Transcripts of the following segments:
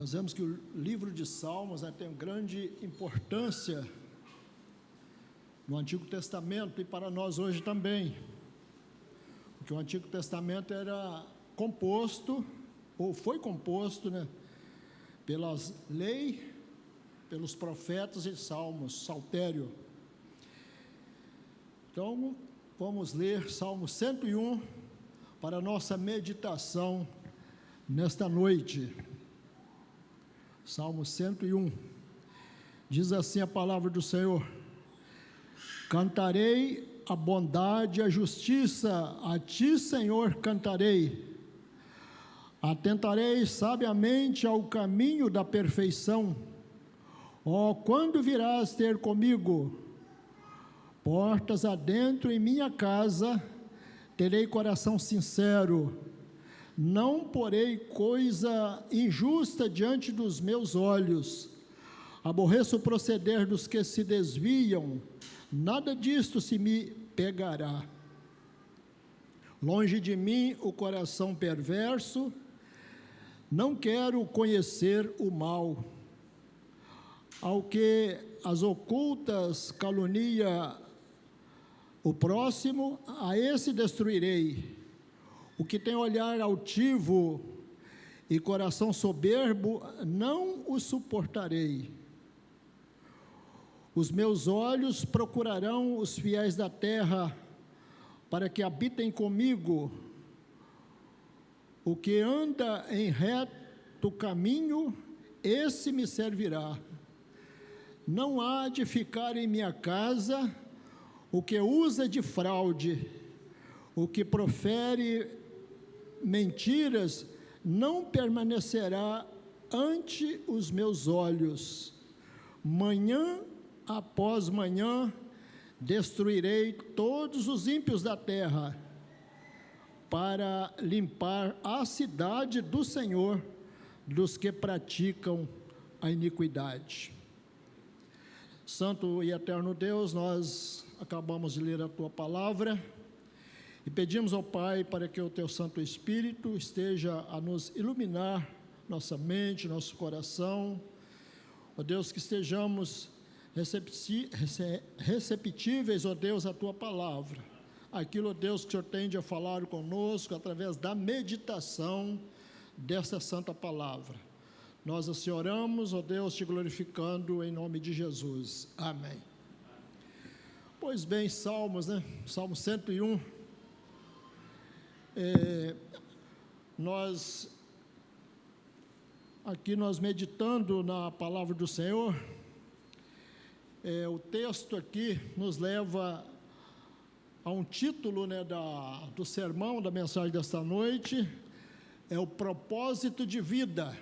Nós vemos que o livro de Salmos tem grande importância no Antigo Testamento e para nós hoje também, porque o Antigo Testamento era composto, ou foi composto, pelas leis, pelos profetas e salmos, saltério. Então, vamos ler Salmo 101 para a nossa meditação nesta noite. Salmo 101, diz assim a palavra do Senhor: cantarei a bondade e a justiça, a ti, Senhor, cantarei. Atentarei sabiamente ao caminho da perfeição. Ó, quando virás ter comigo? Portas adentro em minha casa, terei coração sincero. Não porei coisa injusta diante dos meus olhos. Aborreço o proceder dos que se desviam, nada disto se me pegará. Longe de mim o coração perverso, não quero conhecer o mal. Ao que as ocultas calunia o próximo, a esse destruirei. O que tem olhar altivo e coração soberbo, não o suportarei. Os meus olhos procurarão os fiéis da terra, para que habitem comigo. O que anda em reto caminho, esse me servirá. Não há de ficar em minha casa o que usa de fraude, o que profere mentiras, não permanecerá ante os meus olhos. Manhã após manhã destruirei todos os ímpios da terra, para limpar a cidade do Senhor dos que praticam a iniquidade. Santo e eterno Deus, nós acabamos de ler a tua palavra e pedimos ao Pai para que o teu Santo Espírito esteja a nos iluminar nossa mente, nosso coração. Ó Deus, que estejamos receptíveis, ó Deus, à tua palavra. Aquilo, ó Deus, que o Senhor tende a falar conosco através da meditação dessa santa palavra. Nós assim oramos, ó Deus, te glorificando em nome de Jesus. Amém. Pois bem, Salmos, Salmo 101. Nós meditando na palavra do Senhor, o texto aqui nos leva a um título do sermão, da mensagem desta noite, é o propósito de vida.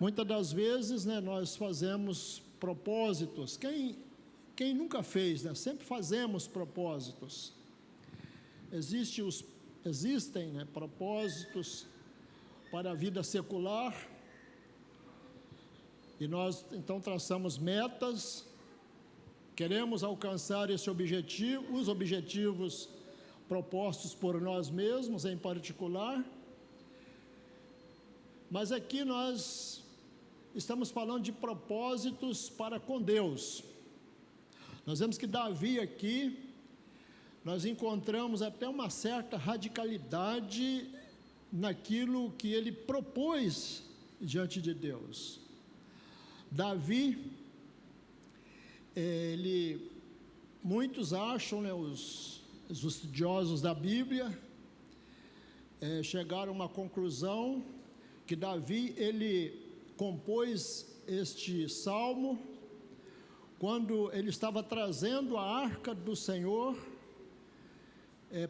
Muitas das vezes, nós fazemos propósitos. Quem nunca fez, sempre fazemos propósitos. Existem propósitos para a vida secular, e nós então traçamos metas, queremos alcançar os objetivos propostos por nós mesmos em particular, mas aqui nós estamos falando de propósitos para com Deus. Nós vemos que Davi aqui, nós encontramos até uma certa radicalidade naquilo que ele propôs diante de Deus. Davi, muitos acham, os estudiosos da Bíblia, chegaram a uma conclusão que Davi, ele compôs este salmo quando ele estava trazendo a arca do Senhor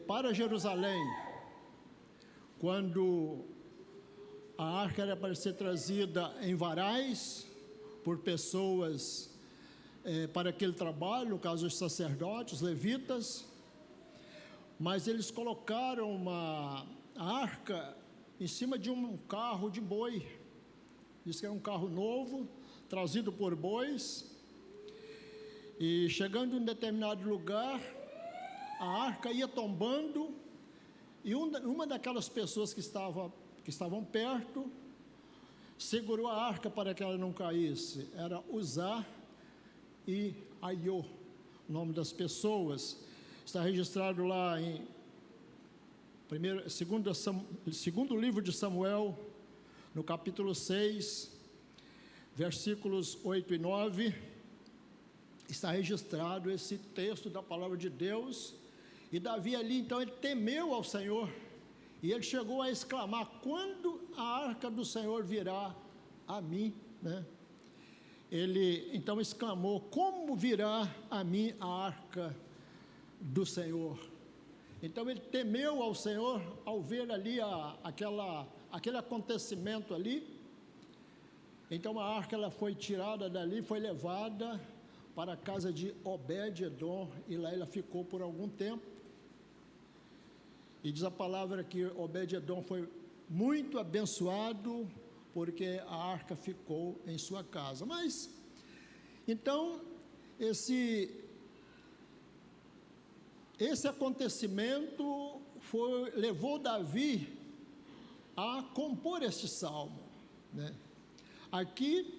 para Jerusalém, quando a arca era para ser trazida em varais por pessoas para aquele trabalho, no caso os sacerdotes, os levitas, mas eles colocaram a arca em cima de um carro de boi. Diz que era um carro novo, trazido por bois, e chegando em um determinado lugar, a arca ia tombando, e uma daquelas pessoas que estavam perto segurou a arca para que ela não caísse? Era Uzá e Aiô, o nome das pessoas. Está registrado lá em segundo livro de Samuel, no capítulo 6, versículos 8 e 9, está registrado esse texto da palavra de Deus. E Davi ali, então, ele temeu ao Senhor, e ele chegou a exclamar: quando a arca do Senhor virá a mim, né? Ele então exclamou: como virá a mim a arca do Senhor? Então ele temeu ao Senhor ao ver ali aquele acontecimento ali. Então a arca, ela foi tirada dali, foi levada para a casa de Obed-edom, e lá ela ficou por algum tempo. E diz a palavra que Obed-edom foi muito abençoado, porque a arca ficou em sua casa. Mas, então, esse acontecimento levou Davi a compor este salmo, né? Aqui,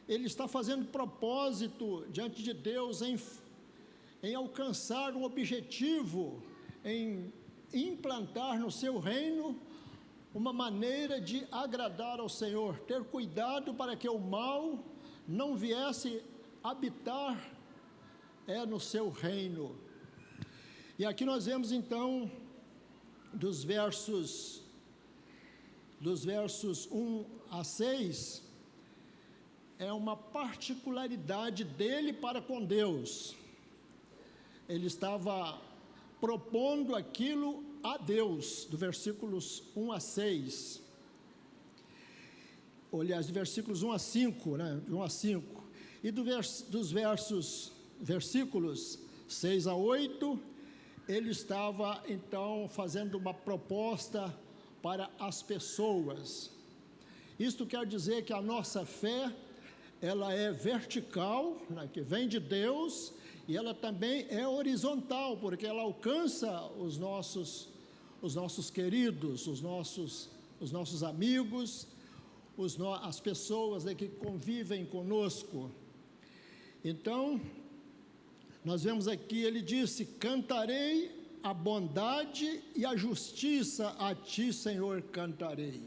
ele está fazendo propósito diante de Deus em alcançar um objetivo, em implantar no seu reino uma maneira de agradar ao Senhor, ter cuidado para que o mal não viesse habitar no seu reino. E aqui nós vemos então dos versos 1 a 6, é uma particularidade dele para com Deus. Ele estava propondo aquilo a Deus, do versículos 1 a 6, aliás, de versículos 1 a 5, né? 1 a 5, e dos versículos 6 a 8, ele estava então fazendo uma proposta para as pessoas. Isto quer dizer que a nossa fé, ela é vertical, né, que vem de Deus, e ela também é horizontal, porque ela alcança os nossos queridos, os nossos amigos, as pessoas, né, que convivem conosco. Então, nós vemos aqui, ele disse: cantarei a bondade e a justiça, a ti, Senhor, cantarei.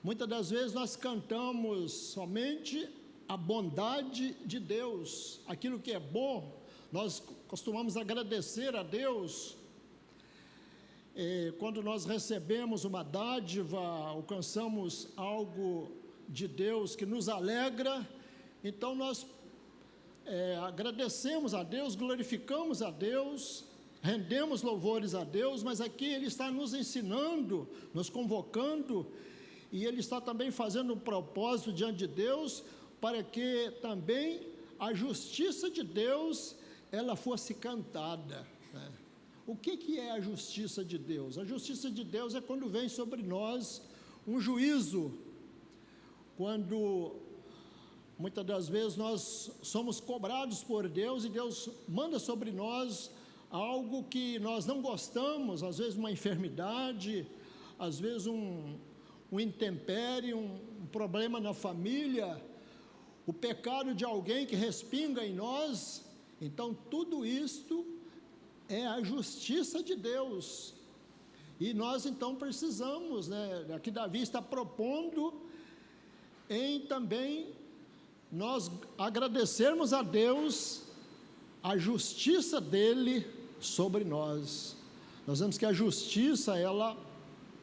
Muitas das vezes nós cantamos somente a bondade de Deus, aquilo que é bom. Nós costumamos agradecer a Deus quando nós recebemos uma dádiva, alcançamos algo de Deus que nos alegra. Então nós agradecemos a Deus, glorificamos a Deus, rendemos louvores a Deus. Mas aqui ele está nos ensinando, nos convocando, e ele está também fazendo um propósito diante de Deus, para que também a justiça de Deus, ela fosse cantada, né? O que é a justiça de Deus? A justiça de Deus é quando vem sobre nós um juízo, quando muitas das vezes nós somos cobrados por Deus, e Deus manda sobre nós algo que nós não gostamos, às vezes uma enfermidade, às vezes um intempérie, um problema na família, o pecado de alguém que respinga em nós. Então tudo isto é a justiça de Deus, e nós então precisamos, né, aqui Davi está propondo em também nós agradecermos a Deus a justiça dele sobre nós. Nós vemos que a justiça, ela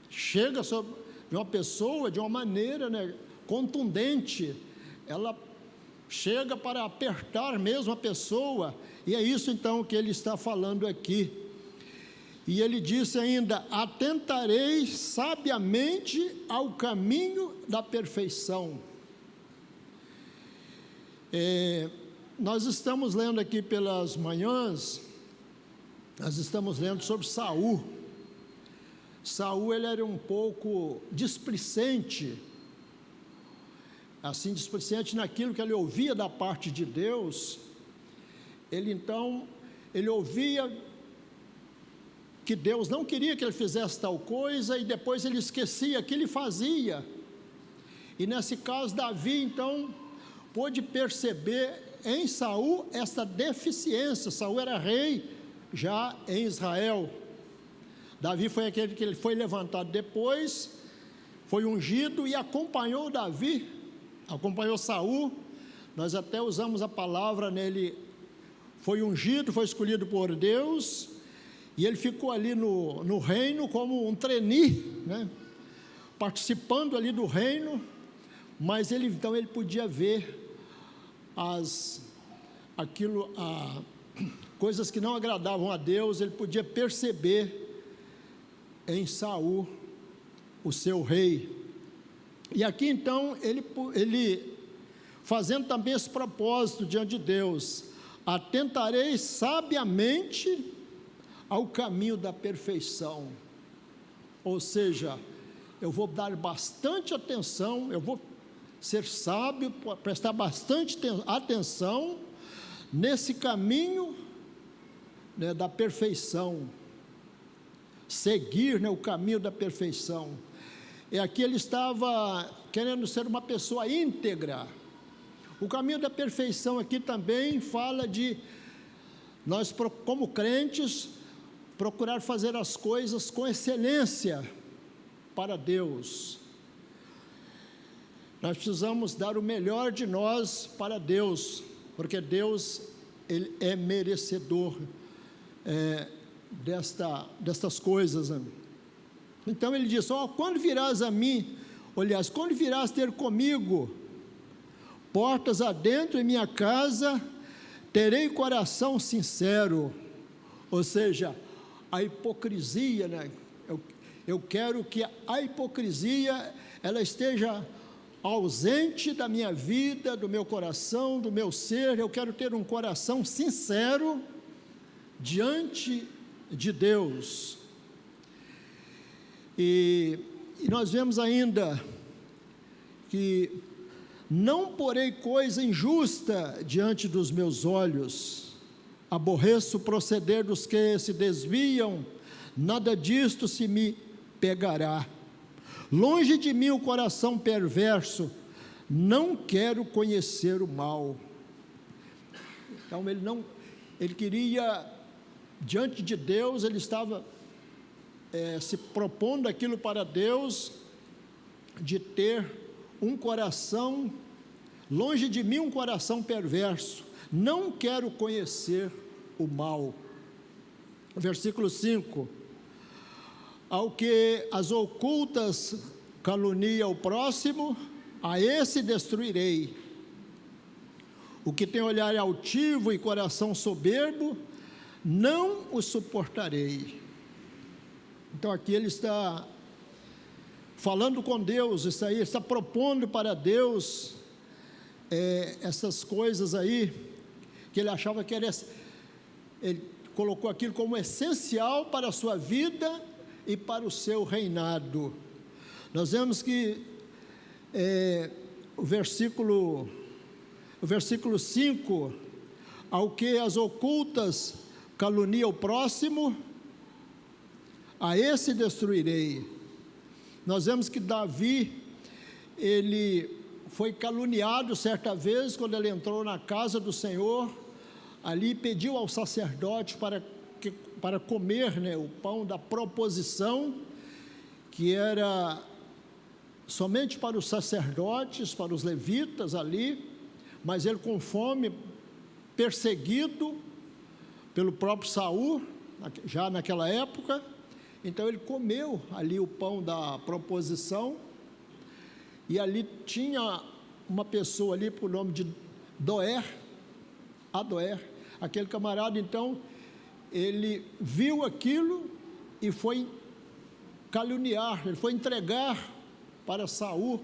chega sobre de uma pessoa de uma maneira, né, contundente, ela chega para apertar mesmo a pessoa, e é isso então que ele está falando aqui. E ele disse ainda: atentarei sabiamente ao caminho da perfeição. Nós estamos lendo aqui pelas manhãs, nós estamos lendo sobre Saul. Saul, ele era um pouco displicente, assim, displicente naquilo que ele ouvia da parte de Deus. Ele ouvia que Deus não queria que ele fizesse tal coisa, e depois ele esquecia que ele fazia. E nesse caso, Davi, então, pôde perceber em Saul essa deficiência. Saul era rei já em Israel. Davi foi aquele que ele foi levantado depois, foi ungido e acompanhou Davi, acompanhou Saul. Nós até usamos a palavra nele, foi ungido, foi escolhido por Deus, e ele ficou ali no reino como um trainee, né? Participando ali do reino, mas então ele podia ver coisas que não agradavam a Deus, ele podia perceber em Saul, o seu rei. E aqui então, ele fazendo também esse propósito diante de Deus: atentarei sabiamente ao caminho da perfeição. Ou seja, eu vou dar bastante atenção, eu vou ser sábio, prestar bastante atenção nesse caminho, né, da perfeição, seguir, né, o caminho da perfeição. E aqui ele estava querendo ser uma pessoa íntegra. O caminho da perfeição aqui também fala de nós, como crentes, procurar fazer as coisas com excelência para Deus. Nós precisamos dar o melhor de nós para Deus, porque Deus, Ele é merecedor destas coisas, né? Então ele diz: quando virás a mim, aliás, quando virás ter comigo, portas adentro em minha casa, terei coração sincero. Ou seja, a hipocrisia, né? Eu quero que a hipocrisia, ela esteja ausente da minha vida, do meu coração, do meu ser. Eu quero ter um coração sincero diante de Deus. E nós vemos ainda que não porei coisa injusta diante dos meus olhos, aborreço o proceder dos que se desviam, nada disto se me pegará. Longe de mim o coração perverso, não quero conhecer o mal. Então ele queria, diante de Deus, ele estava se propondo aquilo para Deus, de ter um coração, longe de mim um coração perverso, não quero conhecer o mal. Versículo 5: ao que as ocultas calunia o próximo, a esse destruirei. O que tem olhar altivo e coração soberbo, não o suportarei. Então aqui ele está falando com Deus, está propondo para Deus essas coisas aí, que ele achava que ele colocou aquilo como essencial para a sua vida e para o seu reinado. Nós vemos que o versículo 5, ao que as ocultas calunia o próximo, a esse destruirei. Nós vemos que Davi, ele foi caluniado certa vez, quando ele entrou na casa do Senhor, ali pediu ao sacerdote para comer, né, o pão da proposição, que era somente para os sacerdotes, para os levitas ali, mas ele com fome, perseguido pelo próprio Saul, já naquela época. Então ele comeu ali o pão da proposição, e ali tinha uma pessoa ali por nome de Adoer, aquele camarada. Então ele viu aquilo e foi caluniar, ele foi entregar para Saul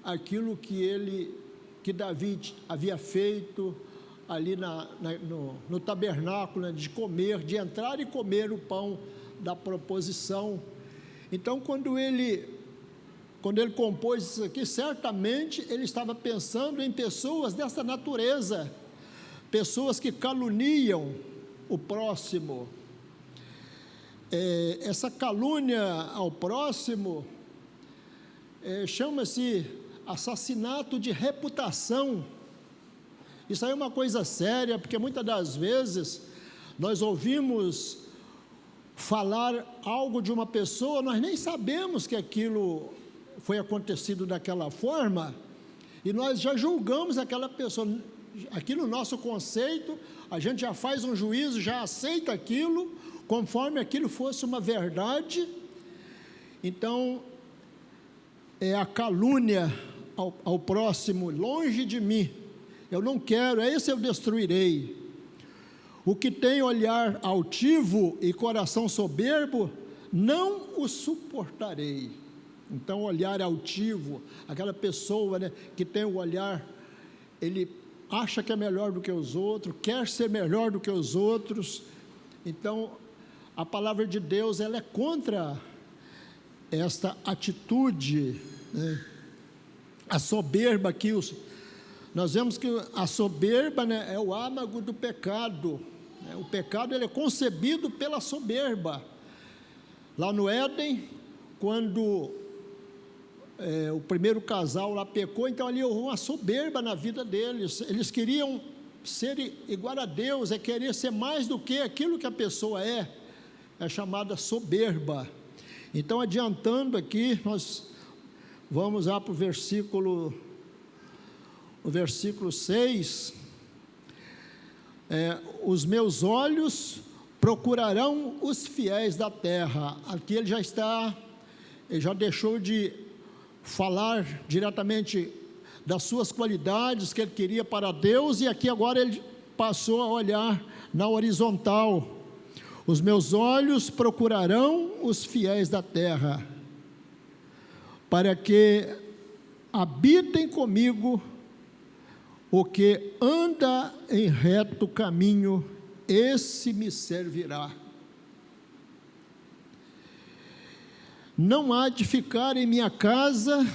aquilo que Davi havia feito ali no tabernáculo, né, de comer, de entrar e comer o pão da proposição. Então quando ele compôs isso aqui, certamente ele estava pensando em pessoas dessa natureza, pessoas que caluniam o próximo. Essa calúnia ao próximo chama-se assassinato de reputação. Isso aí é uma coisa séria, porque muitas das vezes nós ouvimos falar algo de uma pessoa, nós nem sabemos que aquilo foi acontecido daquela forma, e nós já julgamos aquela pessoa. Aqui no nosso conceito, a gente já faz um juízo, já aceita aquilo, conforme aquilo fosse uma verdade. Então, é a calúnia ao próximo, longe de mim, eu não quero, esse eu destruirei. O que tem olhar altivo e coração soberbo, não o suportarei. Então, olhar altivo, aquela pessoa, né, que tem o olhar, ele acha que é melhor do que os outros, quer ser melhor do que os outros. Então, a palavra de Deus, ela é contra esta atitude, né? A soberba aqui, nós vemos que a soberba, né, é o âmago do pecado, né? O pecado, ele é concebido pela soberba. Lá no Éden, quando o primeiro casal lá pecou, então ali houve uma soberba na vida deles. Eles queriam ser igual a Deus, é querer ser mais do que aquilo que a pessoa é chamada soberba. Então, adiantando aqui, nós vamos lá para o versículo 6, os meus olhos procurarão os fiéis da terra. Aqui ele já deixou de falar diretamente das suas qualidades que ele queria para Deus, e aqui agora ele passou a olhar na horizontal. Os meus olhos procurarão os fiéis da terra, para que habitem comigo. O que anda em reto caminho, esse me servirá. Não há de ficar em minha casa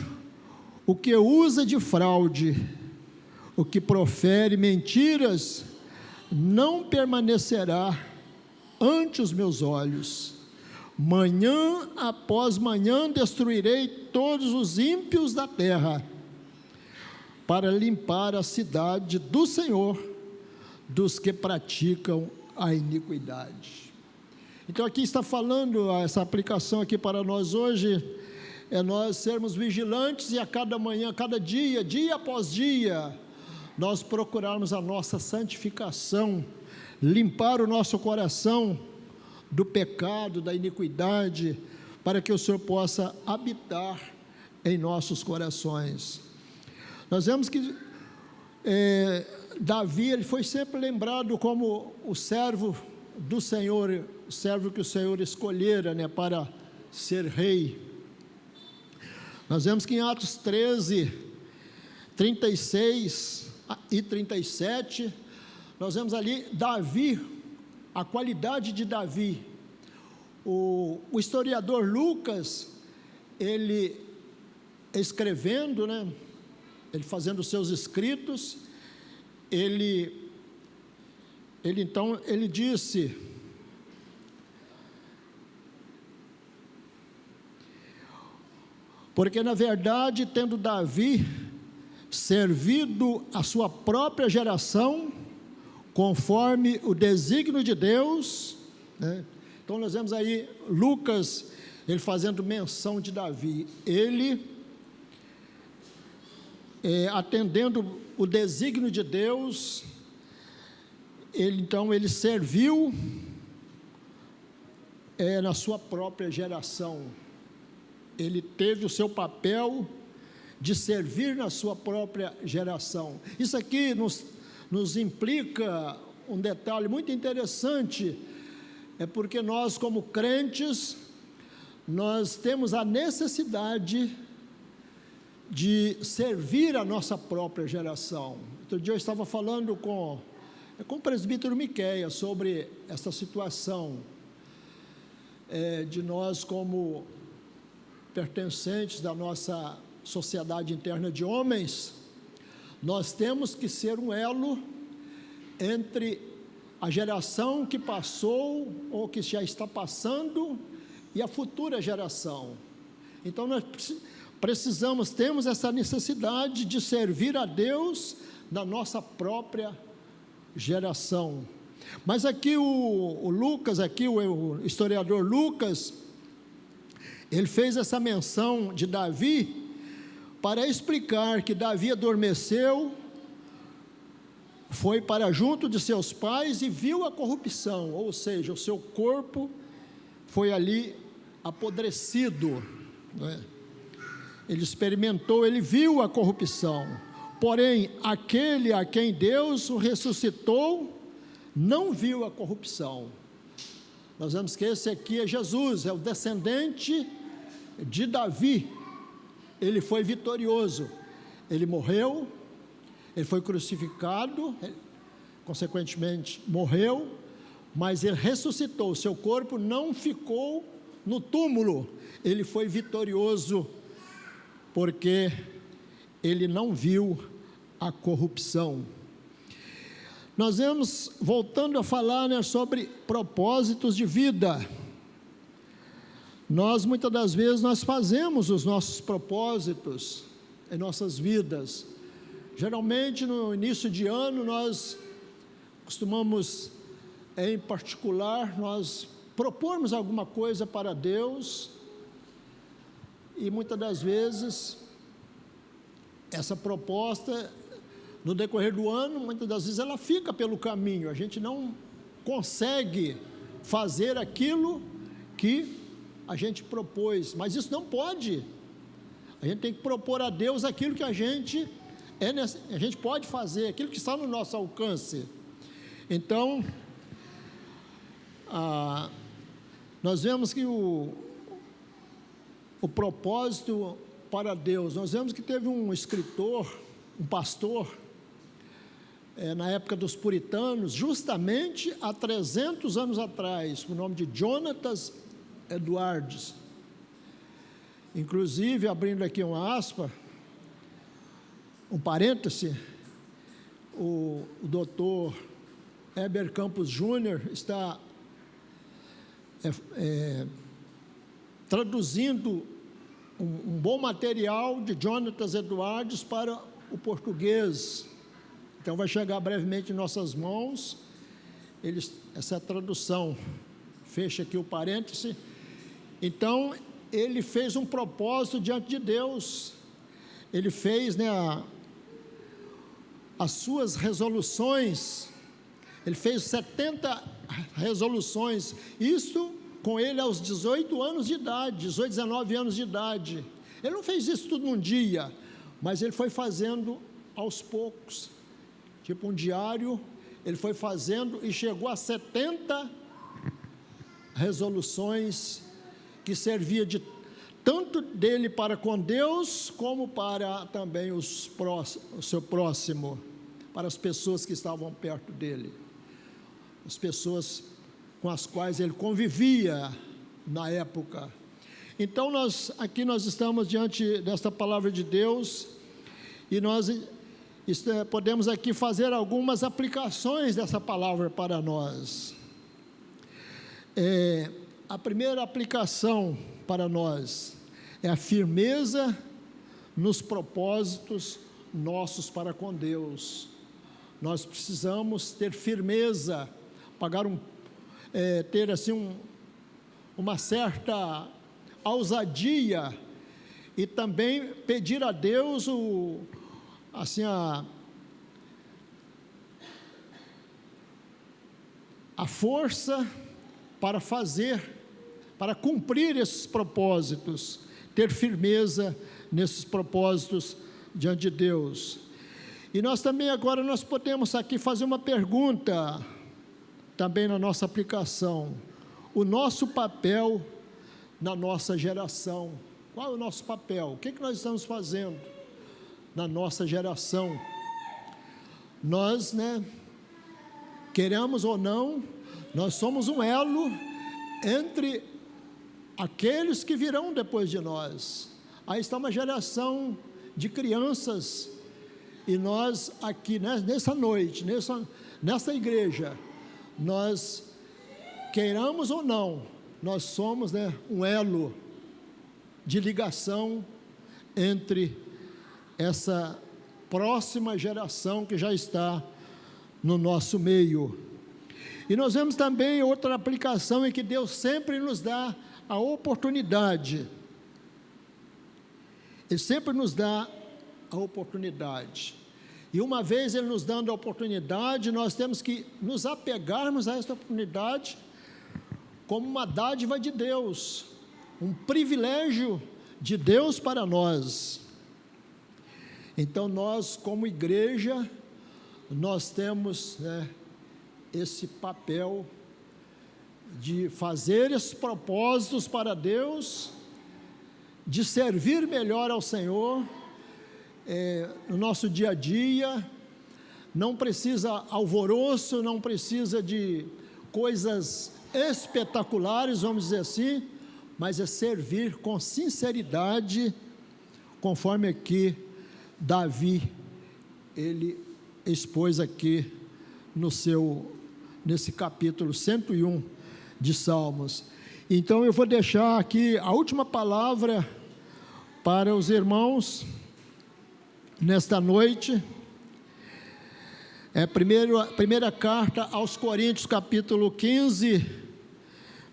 o que usa de fraude, o que profere mentiras, não permanecerá ante os meus olhos. Manhã após manhã destruirei todos os ímpios da terra, para limpar a cidade do Senhor, dos que praticam a iniquidade. Então aqui está falando, essa aplicação aqui para nós hoje, é nós sermos vigilantes e a cada manhã, cada dia, dia após dia, nós procurarmos a nossa santificação, limpar o nosso coração do pecado, da iniquidade, para que o Senhor possa habitar em nossos corações. Nós vemos que Davi, ele foi sempre lembrado como o servo do Senhor, o servo que o Senhor escolhera, né, para ser rei. Nós vemos que em Atos 13, 36 e 37, nós vemos ali Davi, a qualidade de Davi. O historiador Lucas, ele escrevendo, né, ele fazendo os seus escritos, ele disse: porque na verdade, tendo Davi servido a sua própria geração, conforme o desígnio de Deus, né? Então nós vemos aí Lucas, ele fazendo menção de Davi, ele atendendo o desígnio de Deus, ele serviu na sua própria geração, ele teve o seu papel de servir na sua própria geração. Isso aqui nos implica um detalhe muito interessante, porque nós, como crentes, nós temos a necessidade de servir a nossa própria geração. Outro dia eu estava falando com o presbítero Miqueias sobre essa situação, de nós como pertencentes da nossa sociedade interna de homens, nós temos que ser um elo entre a geração que passou ou que já está passando e a futura geração. Então, temos essa necessidade de servir a Deus na nossa própria geração. Mas aqui o Lucas, aqui o historiador Lucas, ele fez essa menção de Davi para explicar que Davi adormeceu, foi para junto de seus pais e viu a corrupção, ou seja, o seu corpo foi ali apodrecido, né? Ele experimentou, ele viu a corrupção. Porém, aquele a quem Deus o ressuscitou, não viu a corrupção. Nós vemos que esse aqui é Jesus, é o descendente de Davi. Ele foi vitorioso, ele morreu, ele foi crucificado, consequentemente morreu, mas ele ressuscitou, seu corpo não ficou no túmulo, ele foi vitorioso, porque ele não viu a corrupção. Nós vemos, voltando a falar, né, sobre propósitos de vida. Muitas das vezes, nós fazemos os nossos propósitos em nossas vidas. Geralmente, no início de ano, nós costumamos, em particular, nós propormos alguma coisa para Deus, e muitas das vezes, essa proposta, no decorrer do ano, muitas das vezes ela fica pelo caminho, a gente não consegue fazer aquilo que a gente propôs, mas isso não pode. A gente tem que propor a Deus aquilo que a gente pode fazer, aquilo que está no nosso alcance. Então, nós vemos que o propósito para Deus, nós vemos que teve um escritor, um pastor, na época dos puritanos, justamente há 300 anos atrás, o nome de Jonathan Edwards. Inclusive, abrindo aqui uma aspa, um parêntese, o doutor Heber Campos Júnior está traduzindo um bom material de Jonathan Edwards para o português. Então vai chegar brevemente em nossas mãos essa tradução. Fecha aqui o parêntese. Então, ele fez um propósito diante de Deus. Ele fez, né, as suas resoluções. Ele fez 70 resoluções. Isso com ele aos 18 anos de idade, 18, 19 anos de idade. Ele não fez isso tudo num dia, mas ele foi fazendo aos poucos. Tipo um diário, ele foi fazendo e chegou a 70 resoluções que servia tanto dele para com Deus, como para também o seu próximo, para as pessoas que estavam perto dele, as pessoas com as quais ele convivia na época. Então, nós estamos diante desta palavra de Deus, e nós podemos aqui fazer algumas aplicações dessa palavra para nós. A primeira aplicação para nós é a firmeza nos propósitos nossos para com Deus. Nós precisamos ter firmeza, ter assim uma certa ousadia, e também pedir a Deus a força para cumprir esses propósitos, ter firmeza nesses propósitos diante de Deus. E nós também agora podemos aqui fazer uma pergunta, também na nossa aplicação: o nosso papel na nossa geração. Qual é o nosso papel? O que nós estamos fazendo na nossa geração? Nós, queremos ou não, nós somos um elo entre aqueles que virão depois de nós. Aí está uma geração de crianças, e nós aqui, nessa noite, nessa igreja, nós, queiramos ou não, nós somos um elo de ligação entre essa próxima geração que já está no nosso meio. E nós vemos também outra aplicação em que Deus sempre nos dá a oportunidade. Ele sempre nos dá a oportunidade. E uma vez Ele nos dando a oportunidade, nós temos que nos apegarmos a essa oportunidade como uma dádiva de Deus, um privilégio de Deus para nós. Então nós, como igreja, nós temos, esse papel de fazer esses propósitos para Deus, de servir melhor ao Senhor, no nosso dia a dia. Não precisa alvoroço, não precisa de coisas espetaculares, vamos dizer assim, mas é servir com sinceridade, conforme aqui Davi, ele expôs aqui nesse capítulo 101 de Salmos. Então eu vou deixar aqui a última palavra para os irmãos nesta noite. Primeira carta aos Coríntios, capítulo 15,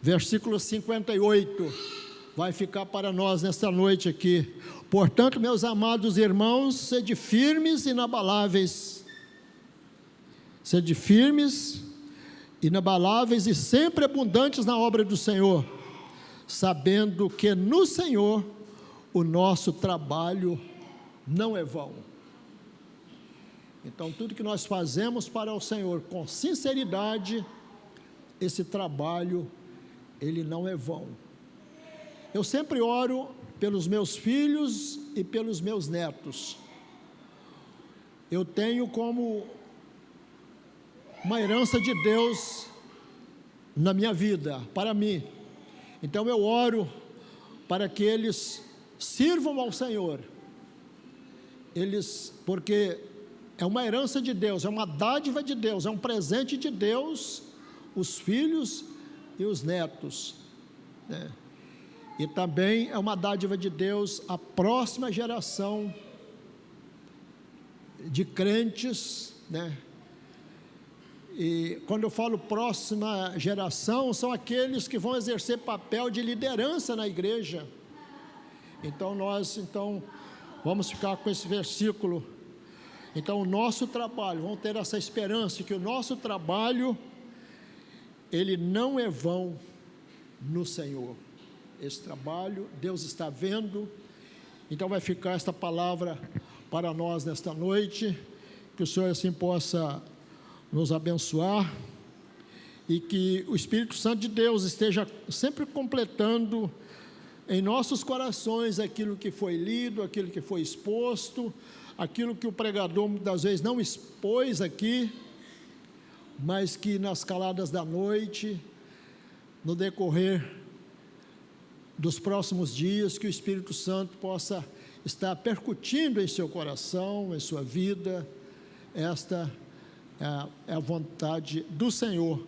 versículo 58, vai ficar para nós nesta noite aqui. Portanto, meus amados irmãos, sede firmes e inabaláveis, sede firmes, inabaláveis e sempre abundantes na obra do Senhor, sabendo que no Senhor o nosso trabalho não é vão. Então, tudo que nós fazemos para o Senhor com sinceridade, esse trabalho, ele não é vão. Eu sempre oro pelos meus filhos e pelos meus netos. Eu tenho como uma herança de Deus na minha vida, para mim. Então eu oro para que eles sirvam ao Senhor. Porque é uma herança de Deus, é uma dádiva de Deus, é um presente de Deus, os filhos e os netos, E também é uma dádiva de Deus a próxima geração de crentes, E quando eu falo próxima geração, são aqueles que vão exercer papel de liderança na igreja. Então nós vamos ficar com esse versículo. Então o nosso trabalho, vamos ter essa esperança que o nosso trabalho, ele não é vão no Senhor. Esse trabalho, Deus está vendo. Então vai ficar esta palavra para nós nesta noite, que o Senhor assim possa nos abençoar, e que o Espírito Santo de Deus esteja sempre completando em nossos corações aquilo que foi lido, aquilo que foi exposto, aquilo que o pregador muitas vezes não expôs aqui, mas que nas caladas da noite, no decorrer dos próximos dias, que o Espírito Santo possa estar percutindo em seu coração, em sua vida. Esta é a vontade do Senhor